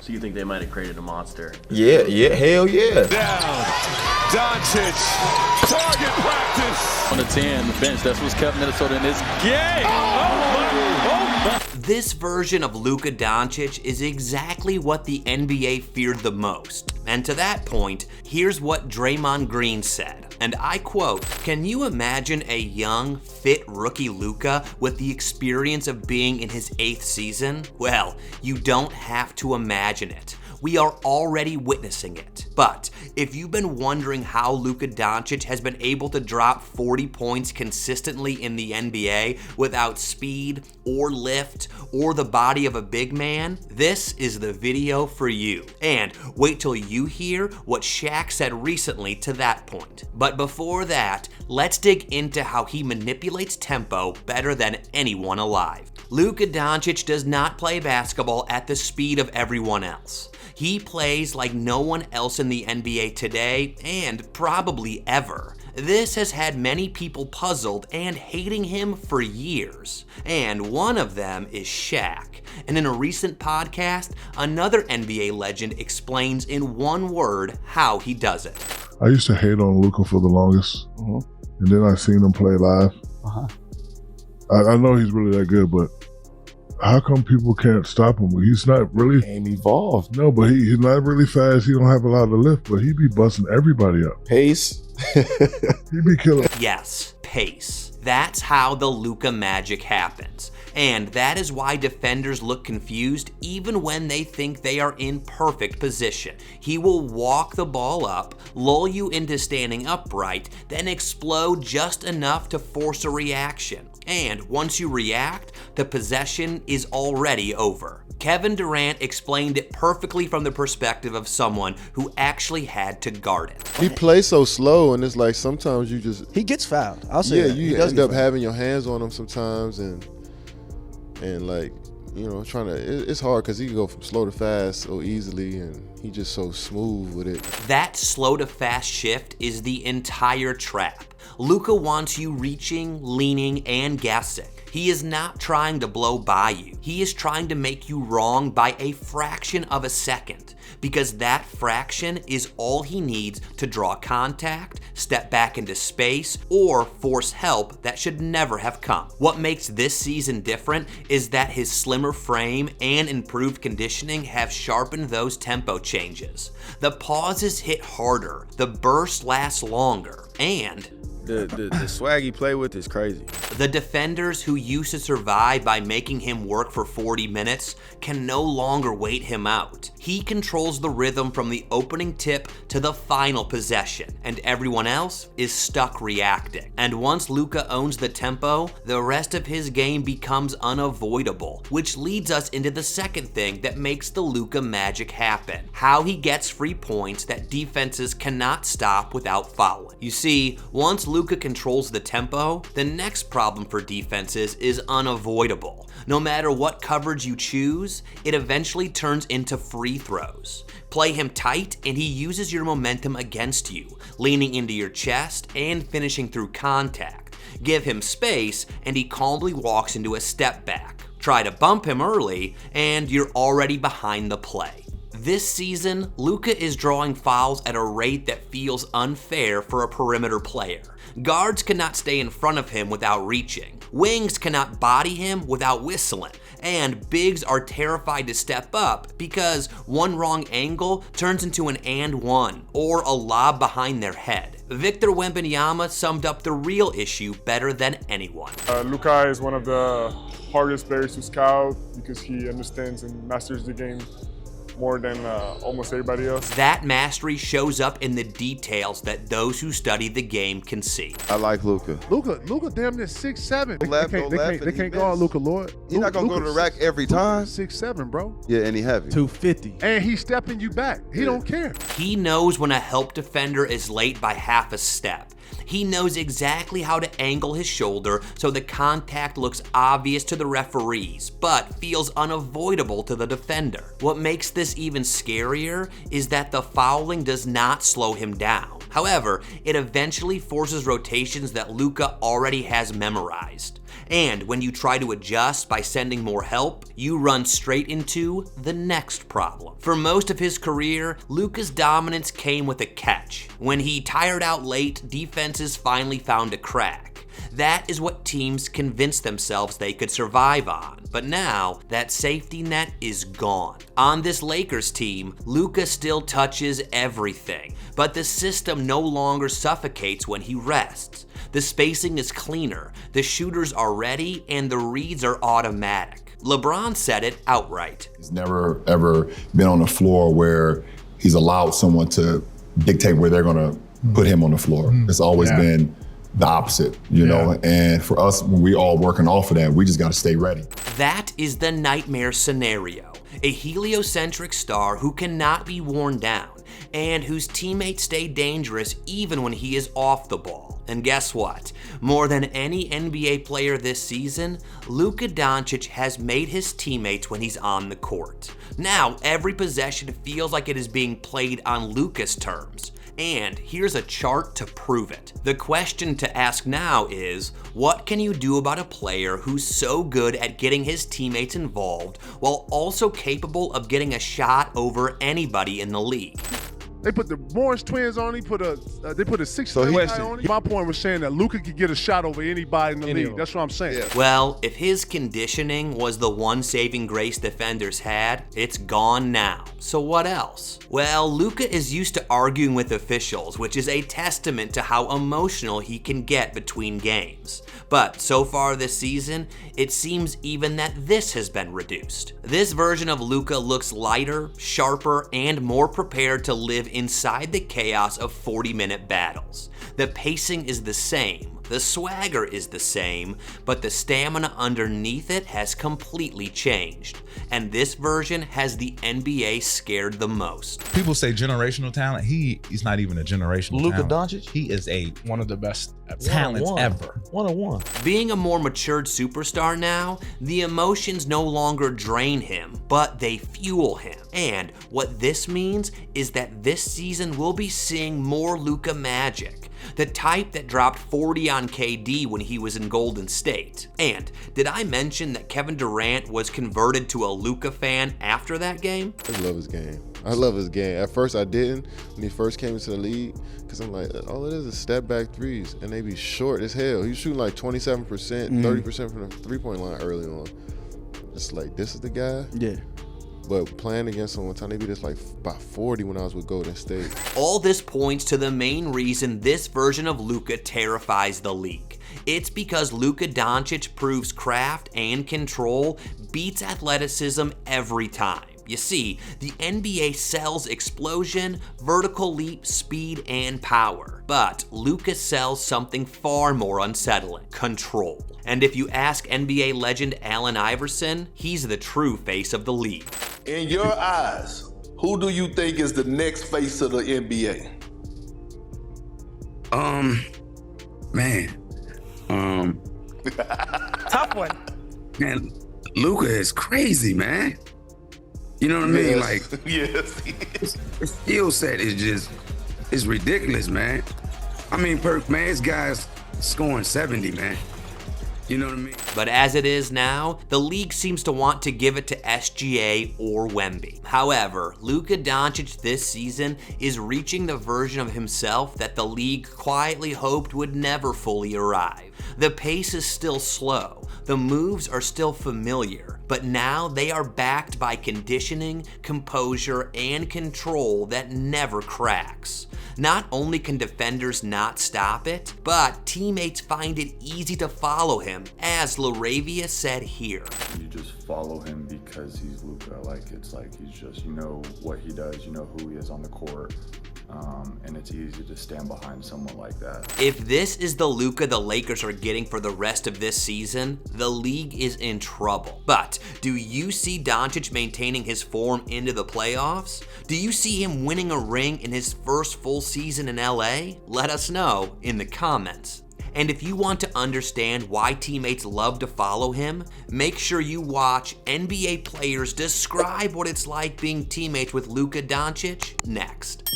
So you think they might have created a monster? Yeah, hell yeah. Down. Doncic. Target practice. On the 10, the bench, that's what's kept Minnesota in this game. Oh. This version of Luka Doncic is exactly what the NBA feared the most. And to that point, here's what Draymond Green said. And I quote, "Can you imagine a young, fit rookie Luka with the experience of being in his 8th season? Well, you don't have to imagine it. We are already witnessing it. But if you've been wondering how Luka Doncic has been able to drop 40 points consistently in the NBA without speed or lift or the body of a big man, this is the video for you. And wait till you hear what Shaq said recently to that point. But before that, let's dig into how he manipulates tempo better than anyone alive. Luka Doncic does not play basketball at the speed of everyone else. He plays like no one else in the NBA today, and probably ever. This has had many people puzzled and hating him for years. And one of them is Shaq. And in a recent podcast, another NBA legend explains in one word how he does it. I used to hate on Luka for the longest, and then I seen him play live. I know he's really that good, but how come people can't stop him? He's not really... Game evolved. No, but he's not really fast. He don't have a lot of lift, but he be busting everybody up. Pace. He be killing. Yes, pace. That's how the Luka magic happens. And that is why defenders look confused even when they think they are in perfect position. He will walk the ball up, lull you into standing upright, then explode just enough to force a reaction. And once you react, the possession is already over. Kevin Durant explained it perfectly from the perspective of someone who actually had to guard it. He plays so slow, and it's like sometimes you just... He gets fouled. I'll say that. You end up having your hands on him sometimes, and like, you know, it's hard because he can go from slow to fast so easily, and he just so smooth with it. That slow to fast shift is the entire trap. Luka wants you reaching, leaning, and guessing. He is not trying to blow by you. He is trying to make you wrong by a fraction of a second, because that fraction is all he needs to draw contact, step back into space, or force help that should never have come. What makes this season different is that his slimmer frame and improved conditioning have sharpened those tempo changes. The pauses hit harder, the burst lasts longer, and the swag he play with is crazy. The defenders who used to survive by making him work for 40 minutes can no longer wait him out. He controls the rhythm from the opening tip to the final possession, and everyone else is stuck reacting. And once Luka owns the tempo, the rest of his game becomes unavoidable, which leads us into the second thing that makes the Luka magic happen: how he gets free points that defenses cannot stop without fouling. You see, once Luka controls the tempo, the next problem for defenses is unavoidable. No matter what coverage you choose, it eventually turns into free throws. Play him tight and he uses your momentum against you, leaning into your chest and finishing through contact. Give him space and he calmly walks into a step back. Try to bump him early and you're already behind the play. This season, Luka is drawing fouls at a rate that feels unfair for a perimeter player. Guards cannot stay in front of him without reaching. Wings cannot body him without whistling. And bigs are terrified to step up because one wrong angle turns into an and one or a lob behind their head. Victor Wembanyama summed up the real issue better than anyone. Luka is one of the hardest players to scout because he understands and masters the game more than almost everybody else. That mastery shows up in the details that those who study the game can see. I like Luka. Luka damn near 6'7". They can't go on Luka Lord. He's not gonna go to the rack every time. 6'7", bro. Yeah, and he heavy. 250. And he's stepping you back. He don't care. He knows when a help defender is late by half a step. He knows exactly how to angle his shoulder so the contact looks obvious to the referees, but feels unavoidable to the defender. What makes this even scarier is that the fouling does not slow him down. However, it eventually forces rotations that Luka already has memorized. And when you try to adjust by sending more help, you run straight into the next problem. For most of his career, Luka's dominance came with a catch. When he tired out late, defenses finally found a crack. That is what teams convinced themselves they could survive on. But now, that safety net is gone. On this Lakers team, Luka still touches everything, but the system no longer suffocates when he rests. The spacing is cleaner, the shooters are ready, and the reads are automatic. LeBron said it outright. He's never, ever been on the floor where he's allowed someone to dictate where they're going to put him on the floor. It's always been the opposite, you know? And for us, when we all working off of that, we just got to stay ready. That is the nightmare scenario. A heliocentric star who cannot be worn down and whose teammates stay dangerous even when he is off the ball. And guess what? More than any NBA player this season, Luka Doncic has made his teammates when he's on the court. Now, every possession feels like it is being played on Luka's terms. And here's a chart to prove it. The question to ask now is, what can you do about a player who's so good at getting his teammates involved while also capable of getting a shot over anybody in the league? They put the Morris twins on. They put a 6'3" guy on him. My point was saying that Luka could get a shot over anybody in the league. That's what I'm saying. Yeah. Well, if his conditioning was the one saving grace defenders had, it's gone now. So what else? Well, Luka is used to arguing with officials, which is a testament to how emotional he can get between games. But so far this season, it seems even that this has been reduced. This version of Luka looks lighter, sharper, and more prepared to live inside the chaos of 40-minute battles. The pacing is the same, the swagger is the same, but the stamina underneath it has completely changed. And this version has the NBA scared the most. People say generational talent. He's not even a generational Luka talent. Doncic? He is one of the best talents ever. 101. Being a more matured superstar now, the emotions no longer drain him, but they fuel him. And what this means is that this season we'll be seeing more Luka magic. The type that dropped 40 on KD when he was in Golden State. And did I mention that Kevin Durant was converted to a Luka fan after that game? I love his game. I love his game. At first I didn't when he first came into the league because I'm like, all it is step back threes and they be short as hell. He was shooting like 27%, 30% from the three-point line early on. Just like, this is the guy? Yeah. But playing against him one time, they beat us like about 40 when I was with Golden State. All this points to the main reason this version of Luka terrifies the league. It's because Luka Doncic proves craft and control beats athleticism every time. You see, the NBA sells explosion, vertical leap, speed, and power. But Luka sells something far more unsettling: control. And if you ask NBA legend Allen Iverson, he's the true face of the league. In your eyes, who do you think is the next face of the NBA? Tough one. Man, Luka is crazy, man. You know what I mean? Like, yes. His skill set is it's ridiculous, man. I mean, man, this guy's scoring 70, man. You know what I mean? But as it is now, the league seems to want to give it to SGA or Wemby. However, Luka Doncic this season is reaching the version of himself that the league quietly hoped would never fully arrive. The pace is still slow, the moves are still familiar, but now they are backed by conditioning, composure, and control that never cracks. Not only can defenders not stop it, but teammates find it easy to follow him, as LaRavia said here. You just follow him because he's Luka. It's like he's just, you know what he does, you know who he is on the court, and it's easy to stand behind someone like that. If this is the Luka the Lakers are getting for the rest of this season, the league is in trouble. But do you see Doncic maintaining his form into the playoffs? Do you see him winning a ring in his first full season in LA? Let us know in the comments. And if you want to understand why teammates love to follow him, make sure you watch NBA players describe what it's like being teammates with Luka Doncic next.